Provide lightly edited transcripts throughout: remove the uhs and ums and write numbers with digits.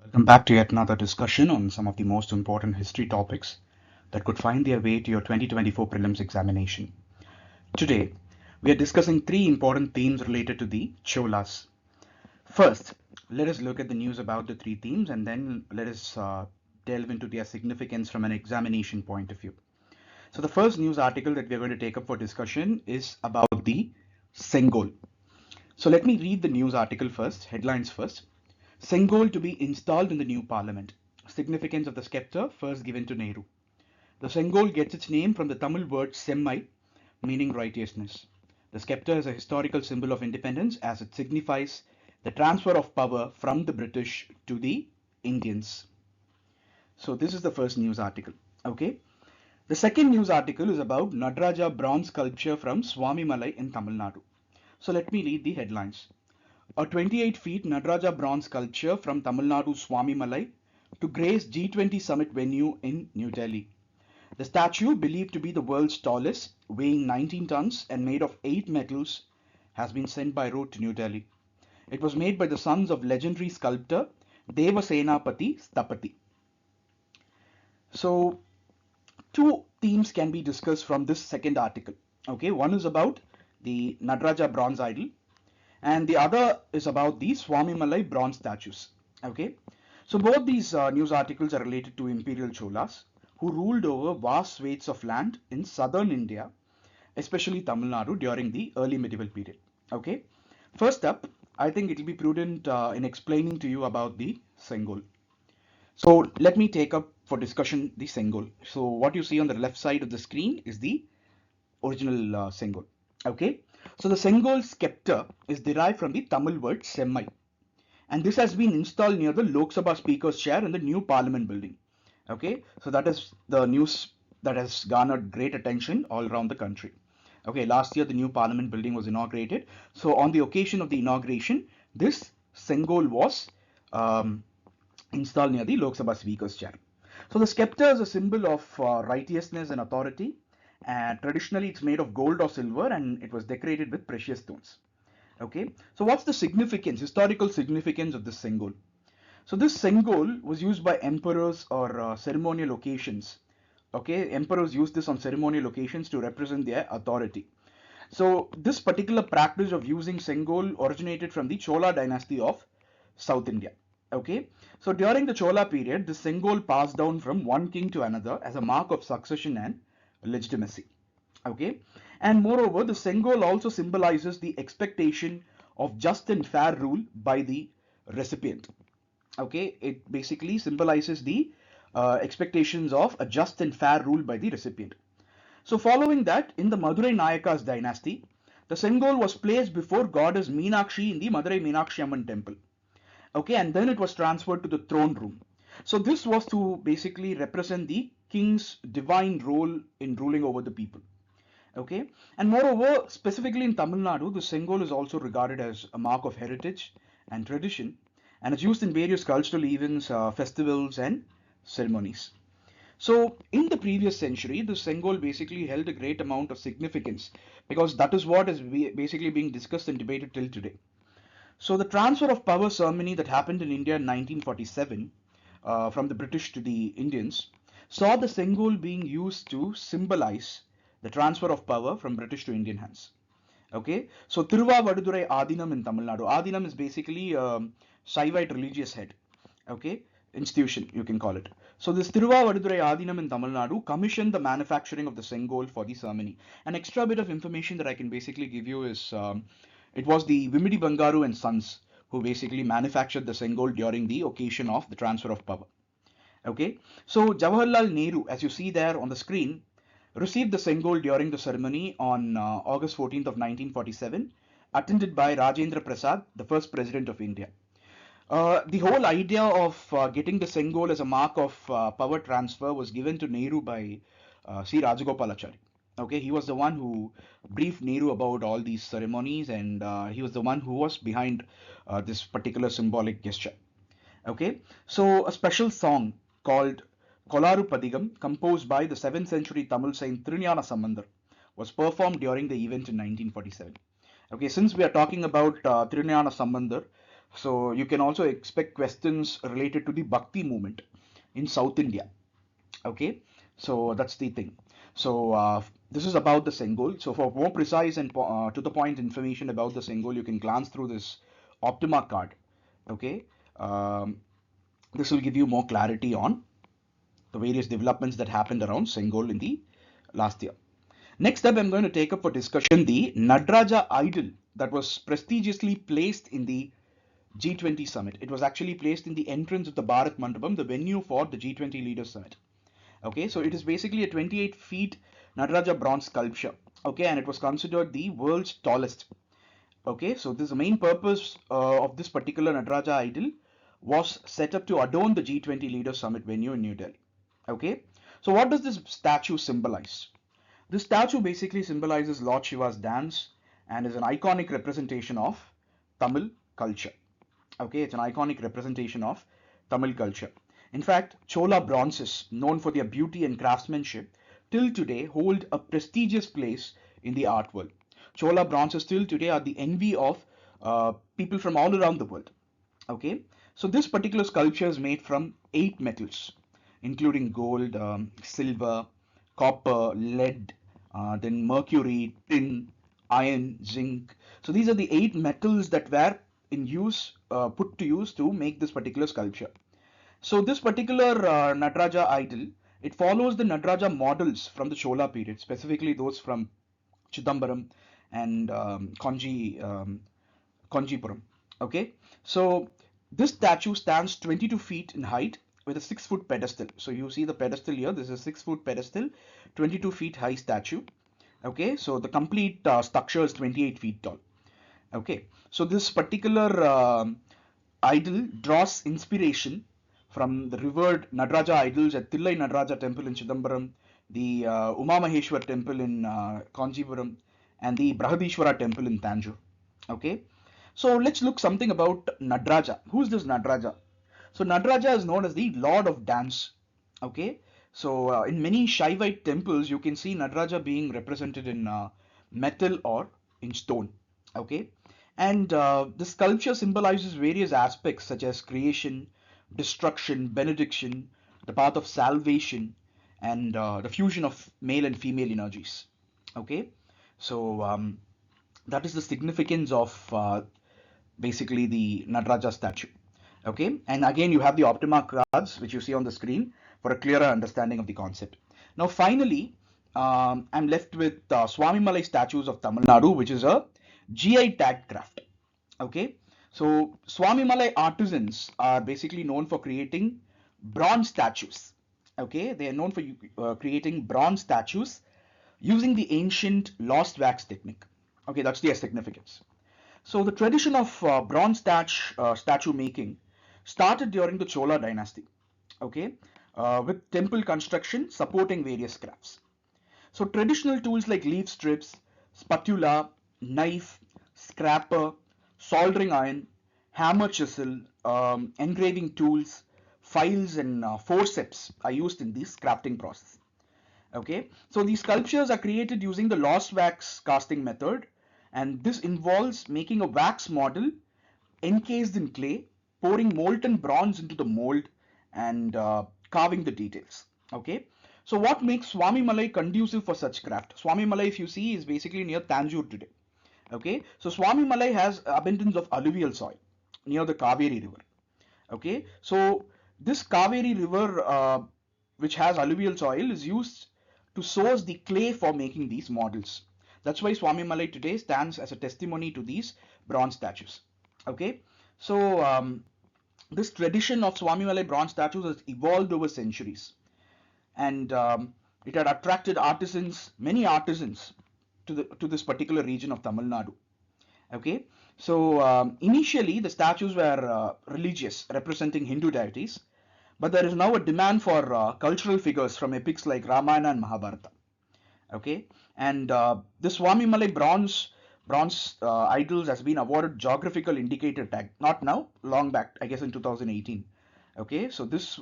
Welcome back to yet another discussion on some of the most important history topics that could find their way to your 2024 prelims examination. Today, we are discussing three important themes related to the Cholas. First, let us look at the news about the three themes and then let us delve into their significance from an examination point of view. So the first news article that we are going to take up for discussion is about the Sengol. So let me read the news article first, headlines first. Sengol to be installed in the new parliament. Significance of the scepter first given to Nehru. The Sengol gets its name from the Tamil word semmai, meaning righteousness. The scepter is a historical symbol of independence as it signifies the transfer of power from the British to the Indians. So this is the first news article. Okay. The second news article is about Nataraja bronze sculpture from Swami Malay in Tamil Nadu. So let me read the headlines. A 28 feet Nataraja bronze sculpture from Tamil Nadu Swami Malay to grace G20 summit venue in New Delhi. The statue, believed to be the world's tallest, weighing 19 tons and made of 8 metals, has been sent by road to New Delhi. It was made by the sons of legendary sculptor Deva Senapati Sthapati. So, two themes can be discussed from this second article. Okay, one is about the Nataraja bronze idol, and the other is about the Swami Malay bronze statues. Okay, so both these news articles are related to Imperial Cholas, who ruled over vast swathes of land in southern India, especially Tamil Nadu during the early medieval period. Okay, first up, I think it will be prudent in explaining to you about the Sengol. So let me take up for discussion the Sengol. So what you see on the left side of the screen is the original Sengol. Okay, so the Sengol scepter is derived from the Tamil word semmai, and this has been installed near the Lok Sabha Speaker's chair in the new Parliament building. Okay, so that is the news that has garnered great attention all around the country. Okay, last year the new Parliament building was inaugurated. So on the occasion of the inauguration, this Sengol was installed near the Lok Sabha Speaker's chair. So the scepter is a symbol of righteousness and authority, and traditionally it's made of gold or silver, and it was decorated with precious stones. Okay, so what's the significance, historical significance of this Sengol? So this Sengol was used by emperors or ceremonial occasions. Okay, emperors used this on ceremonial occasions to represent their authority. So this particular practice of using Sengol originated from the Chola dynasty of South India. Okay, so during the Chola period, the Sengol passed down from one king to another as a mark of succession and legitimacy. Okay, and moreover, the Sengol also symbolizes the expectation of just and fair rule by the recipient. Okay, it basically symbolizes the expectations of a just and fair rule by the recipient. So following that, in the Madurai Nayakas dynasty, the Sengol was placed before goddess Meenakshi in the Madurai Meenakshi Amman temple. Okay, and then it was transferred to the throne room. So this was to basically represent the king's divine role in ruling over the people. Okay, and moreover, specifically in Tamil Nadu, the Sengol is also regarded as a mark of heritage and tradition, and it's used in various cultural events, festivals, and ceremonies. So, in the previous century, the Sengol basically held a great amount of significance because that is what is basically being discussed and debated till today. So, the transfer of power ceremony that happened in India in 1947 from the British to the Indians saw the Sengol being used to symbolize the transfer of power from British to Indian hands. Okay, so Thiruvadurai Adinam in Tamil Nadu. Adinam is basically Saivite religious head. Okay, institution you can call it. So this Thiruvadurai Adinam in Tamil Nadu commissioned the manufacturing of the Sengol for the ceremony. An extra bit of information that I can basically give you is it was the Vimidi Bangaru and Sons who basically manufactured the Sengol during the occasion of the transfer of power. Okay, so Jawaharlal Nehru, as you see there on the screen, received the Sengol during the ceremony on August 14th of 1947, attended by Rajendra Prasad, the first president of India. The whole idea of getting the Sengol as a mark of power transfer was given to Nehru by C. Rajagopalachari. Okay, he was the one who briefed Nehru about all these ceremonies, and he was the one who was behind this particular symbolic gesture. Okay, so a special song called Kolaru Padigam, composed by the 7th century Tamil saint Thirunyana Sambandar, was performed during the event in 1947. Okay, since we are talking about Thirunyana Sambandar, So you can also expect questions related to the Bhakti movement in South India. Okay, so that's the thing. So this is about the Sengol. So for more precise and to the point information about the Sengol, you can glance through this Optima card. Okay, um, this will give you more clarity on the various developments that happened around Sengol in the last year. Next up, I'm going to take up for discussion the Nataraja idol that was prestigiously placed in the G20 summit. It was actually placed in the entrance of the Bharat Mandapam, the venue for the G20 Leaders Summit. Okay, so it is basically a 28 feet Nataraja bronze sculpture. Okay, and it was considered the world's tallest. Okay, so this the main purpose of this particular Nataraja idol was set up to adorn the G20 Leaders Summit venue in New Delhi. Okay, so what does this statue symbolize? This statue basically symbolizes Lord Shiva's dance and is an iconic representation of Tamil culture. Okay, it's an iconic representation of Tamil culture. In fact, Chola bronzes, known for their beauty and craftsmanship, till today hold a prestigious place in the art world. Chola bronzes till today are the envy of people from all around the world. Okay, so this particular sculpture is made from 8 metals, including gold, silver, copper, lead, then mercury, tin, iron, zinc. So these are the 8 metals that were in use, put to use to make this particular sculpture. So this particular Nataraja idol, it follows the Nataraja models from the Chola period, specifically those from Chidambaram and Kanjipuram. Okay, so this statue stands 22 feet in height with a 6 foot pedestal. So you see the pedestal here. This is a 6 foot pedestal, 22 feet high statue. Okay, so the complete structure is 28 feet tall. Okay, so this particular idol draws inspiration from the revered Nataraja idols at Thillai Nataraja temple in Chidambaram, the Uma Maheshwar temple in Kanjipuram, and the Brahadishwara temple in Tanjore. Okay, so let's look something about Nataraja. Who is this Nataraja? So Nataraja is known as the Lord of Dance. Okay, so in many Shaivite temples, you can see Nataraja being represented in metal or in stone. Okay, and the sculpture symbolizes various aspects such as creation, destruction, benediction, the path of salvation, and the fusion of male and female energies. Okay, so that is the significance of basically the Nataraja statue. Okay, and again you have the Optima cards which you see on the screen for a clearer understanding of the concept. Now finally, I'm left with Swami Malay statues of Tamil Nadu, which is a GI tag craft. Okay, so Swami Malay artisans are basically known for creating bronze statues. Okay, they are known for creating bronze statues using the ancient lost wax technique. Okay, that's their significance. So the tradition of bronze statue making started during the Chola dynasty, okay, with temple construction supporting various crafts. So traditional tools like leaf strips, spatula, knife, scraper, soldering iron, hammer chisel, engraving tools, files and forceps are used in this crafting process. Okay, so these sculptures are created using the lost wax casting method, and this involves making a wax model encased in clay, pouring molten bronze into the mold, and carving the details. Okay, so what makes Swami Malay conducive for such craft? Swami Malay, if you see, is basically near Tanjore today. Okay, so Swami Malay has abundance of alluvial soil near the Kaveri river. Okay, so this Kaveri river, which has alluvial soil, is used to source the clay for making these models. That's why Swami Malay today stands as a testimony to these bronze statues. Okay, so this tradition of Swami Malay bronze statues has evolved over centuries, and it had attracted artisans, many artisans, to this particular region of Tamil Nadu. Okay, so initially the statues were religious, representing Hindu deities, but there is now a demand for cultural figures from epics like Ramayana and Mahabharata. Okay, and this Swami Malay bronze idols has been awarded geographical indicator tag. Not now, long back, I guess in 2018. Okay, so this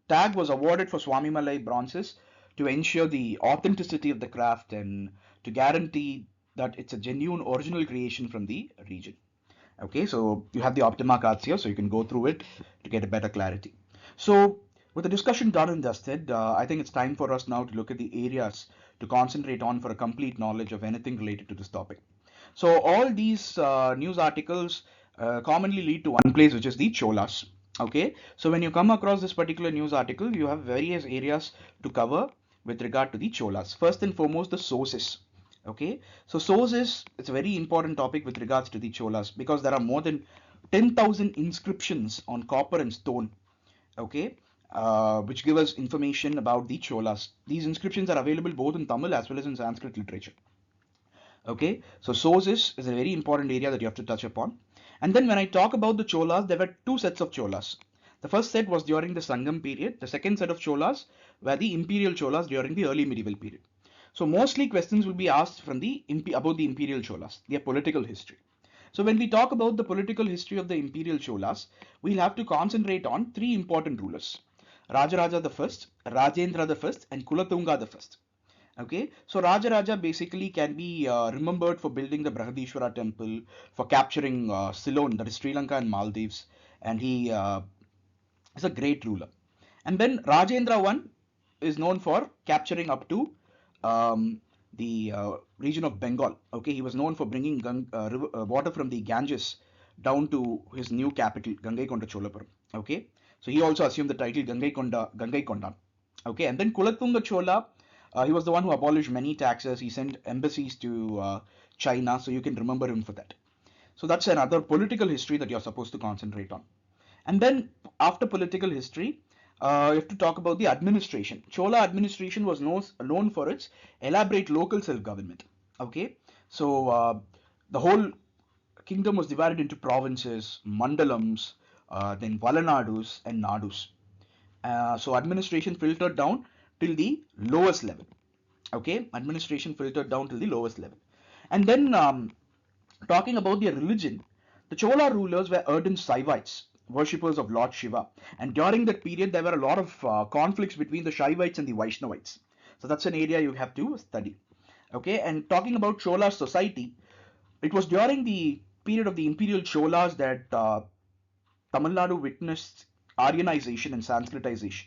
tag was awarded for Swami Malay bronzes to ensure the authenticity of the craft and to guarantee that it's a genuine original creation from the region. Okay, so you have the Optima cards here, so you can go through it to get a better clarity. So with the discussion done and dusted, I think it's time for us now to look at the areas to concentrate on for a complete knowledge of anything related to this topic. So all these news articles commonly lead to one place, which is the Cholas. Okay, so when you come across this particular news article, you have various areas to cover with regard to the Cholas. First and foremost, the sources. Okay, so sources, it's a very important topic with regards to the Cholas because there are more than 10,000 inscriptions on copper and stone. Okay, which give us information about the Cholas. These inscriptions are available both in Tamil as well as in Sanskrit literature. Okay, so sources is a very important area that you have to touch upon. And then when I talk about the Cholas, there were two sets of Cholas. The first set was during the Sangam period. The second set of Cholas were the imperial Cholas during the early medieval period. So mostly questions will be asked from about the imperial Cholas, their political history. So when we talk about the political history of the imperial Cholas, we'll have to concentrate on three important rulers: Rajaraja I, Rajendra I, and Kulatunga I. Okay, so Rajaraja basically can be remembered for building the Brihadishwara temple, for capturing Ceylon, that is Sri Lanka and Maldives, and he is a great ruler. And then Rajendra I is known for capturing up to the region of Bengal. Okay, he was known for bringing water from the Ganges down to his new capital, Gangaikonda Cholapuram. Okay, so he also assumed the title Gangaikondan. Okay, and then Kulatunga Chola, he was the one who abolished many taxes. He sent embassies to China, so you can remember him for that. So that's another political history that you're supposed to concentrate on. And then after political history, you have to talk about the administration. Chola administration was known for its elaborate local self-government. Okay, so the whole kingdom was divided into provinces, mandalams, then valanadus and nadus. So administration filtered down till the lowest level. Okay, administration filtered down till the lowest level. And then talking about their religion, the Chola rulers were ardent Shaivites, worshippers of Lord Shiva. And during that period, there were a lot of conflicts between the Shaivites and the Vaishnavites. So that's an area you have to study. Okay, and talking about Chola society, it was during the period of the imperial Cholas that Tamil Nadu witnessed Aryanization and Sanskritization.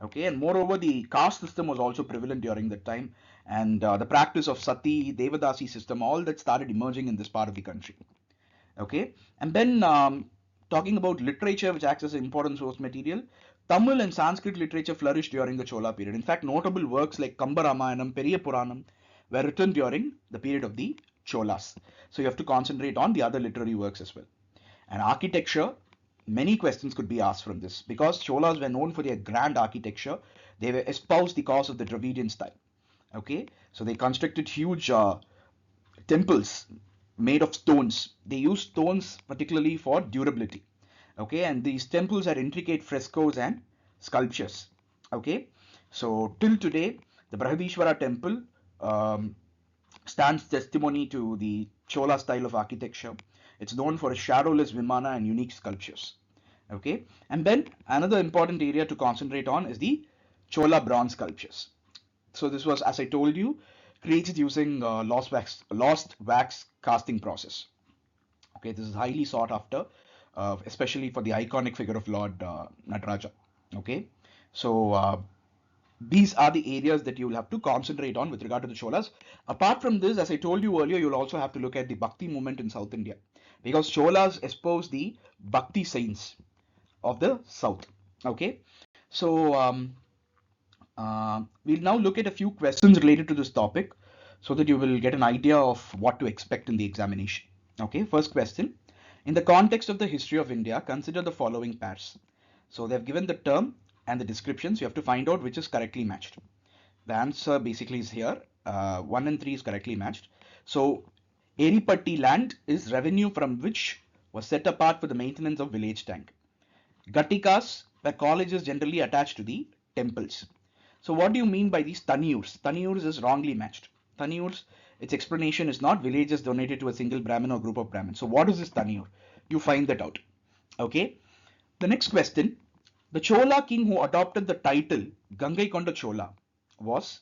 Okay, and moreover, the caste system was also prevalent during that time, and the practice of Sati, Devadasi system, all that started emerging in this part of the country. Okay, and then talking about literature, which acts as an important source material, Tamil and Sanskrit literature flourished during the Chola period. In fact, notable works like Kamba Ramayanam, Periya Puranam were written during the period of the Cholas. So you have to concentrate on the other literary works as well. And architecture, many questions could be asked from this because Cholas were known for their grand architecture. They were espoused the cause of the Dravidian style. Okay, so they constructed huge temples made of stones. They used stones particularly for durability. Okay, and these temples had intricate frescoes and sculptures. Okay, so till today, the Brihadishwara temple um, stands testimony to the Chola style of architecture. It's known for its shadowless vimana and unique sculptures. Okay, and then another important area to concentrate on is the Chola bronze sculptures. So this was, as I told you, created using lost wax casting process. Okay, this is highly sought after, especially for the iconic figure of Lord Nataraja. Okay, so these are the areas that you will have to concentrate on with regard to the Cholas. Apart from this, as I told you earlier, you'll also have to look at the Bhakti movement in South India because Cholas espouse the Bhakti saints of the South. Okay, so we'll now look at a few questions related to this topic so that you will get an idea of what to expect in the examination. Okay, first question. In the context of the history of India, consider the following pairs. So they've given the term and the descriptions. You have to find out which is correctly matched. The answer basically is here. 1 and 3 is correctly matched. So Eripatti land is revenue from which was set apart for the maintenance of village tank. Gatikas were colleges generally attached to the temples. So what do you mean by these taniyurs? Taniyurs is wrongly matched. Taniyurs, its explanation is not villages donated to a single Brahmin or group of Brahmins. So what is this taniyur? You find that out. Okay. The next question. The Chola king who adopted the title Gangaikonda Chola was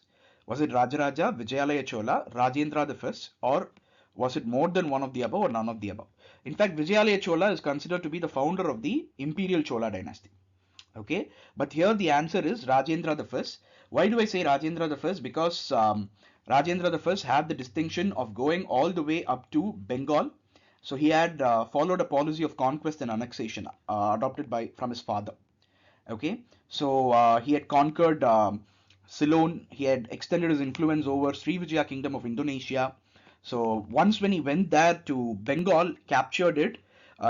it Rajaraja, Vijayalaya Chola, Rajendra I, or Was it more than one of the above or none of the above? In fact, Vijayalaya Chola is considered to be the founder of the imperial Chola dynasty. Okay, but here the answer is Rajendra the First. Why do I say Rajendra the First? Because Rajendra the First had the distinction of going all the way up to Bengal. So he had followed a policy of conquest and annexation adopted from his father. Okay, so he had conquered Ceylon. He had extended his influence over Srivijaya kingdom of Indonesia. So once when he went there to Bengal, captured it,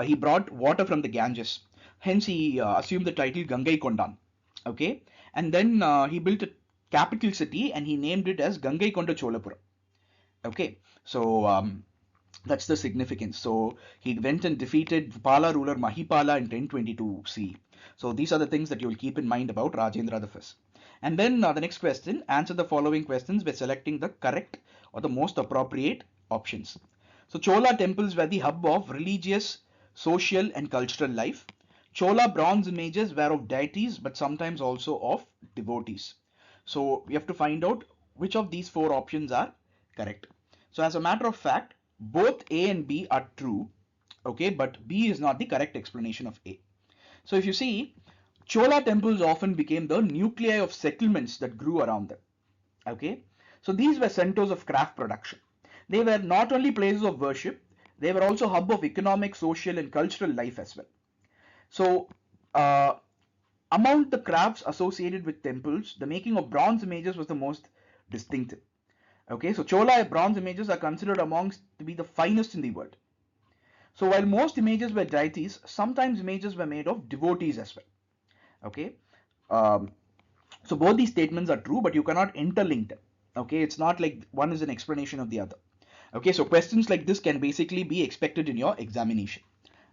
he brought water from the Ganges. Hence he assumed the title Gangai Kondan. Okay, and then he built a capital city and he named it as Gangai Konda Cholapura. Okay, so that's the significance. So he went and defeated Pala ruler Mahipala in 1022 CE. So these are the things that you will keep in mind about Rajendra I. And then the next question, answer the following questions by selecting the correct or the most appropriate options. So Chola temples were the hub of religious, social and cultural life. Chola bronze images were of deities but sometimes also of devotees. So we have to find out which of these four options are correct. So as a matter of fact, both A and B are true, okay, but B is not the correct explanation of A. So if you see, Chola temples often became the nuclei of settlements that grew around them, okay. So these were centers of craft production. They were not only places of worship, they were also hub of economic, social and cultural life as well. So among the crafts associated with temples, the making of bronze images was the most distinctive. Okay, so Chola bronze images are considered amongst to be the finest in the world. So while most images were deities, sometimes images were made of devotees as well. Okay, um, so both these statements are true, but you cannot interlink them. Okay, it's not like one is an explanation of the other. Okay, so questions like this can basically be expected in your examination.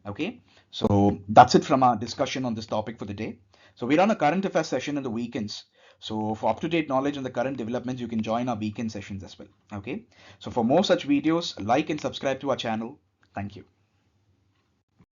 Okay, so that's it from our discussion on this topic for the day. So we run a current affairs session in the weekends. So for up-to-date knowledge on the current developments, you can join our weekend sessions as well. Okay, so for more such videos, like and subscribe to our channel. Thank you.